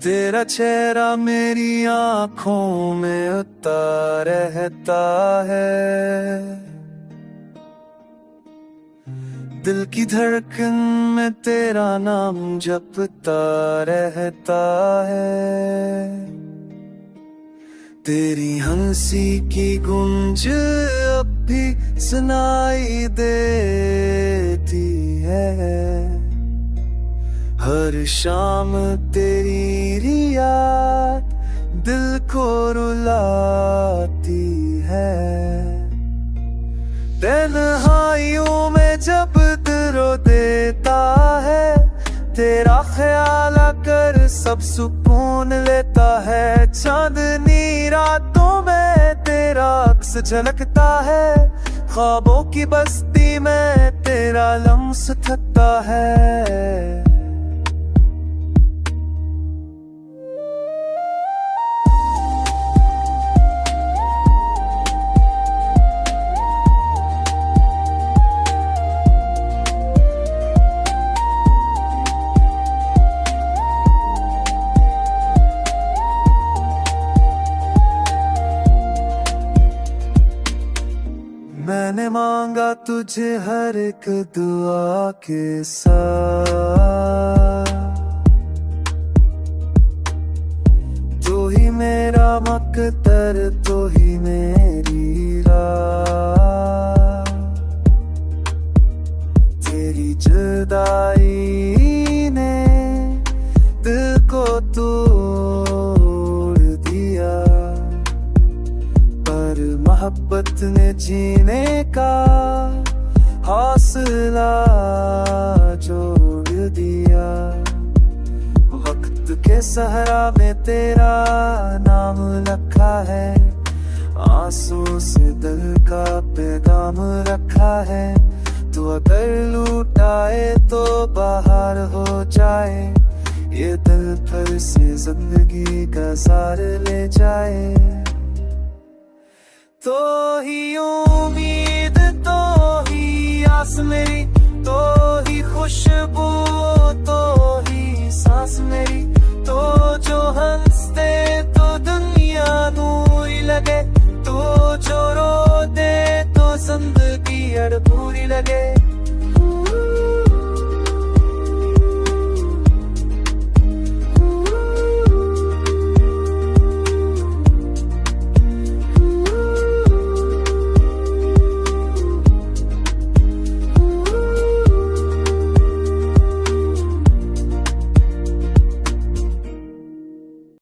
तेरा चेहरा मेरी आंखों में उतर रहता है, दिल की धड़कन में तेरा नाम जपता रहता है। तेरी हंसी की गूंज अब भी सुनाई देती है, हर शाम तेरी याद दिल को रुलाती है। तन्हाइयों में जब दिल रो देता है, तेरा ख्याल आकर सब सुकून लेता है। चांदनी रातों में तेरा अक्स झलकता है, ख्वाबों की बस्ती में तेरा लम्स थकता है। मैंने मांगा तुझे हर एक दुआ के साथ, तू ही मेरा मकदर, तू ही मेरी राह। तेरी जुदाई ने दिल को तोड़ दिया, पर मोहब्बत ने जीने का हौसला जोड़ दिया। वक्त के सहरा में तेरा नाम लिखा है, आंसू से दिल का पैगाम रखा है। तू अगर लूटाए तो बाहर हो जाए, ये दिल फिर से जिंदगी का सार ले जाए। तो ही उम्मीद, तो ही आस मेरी, तो ही खुशबू, तो ही सांस मेरी। तो जो हंसते तो दुनिया नूरी लगे, तो जो रो दे तो जिंदगी अधूरी लगे।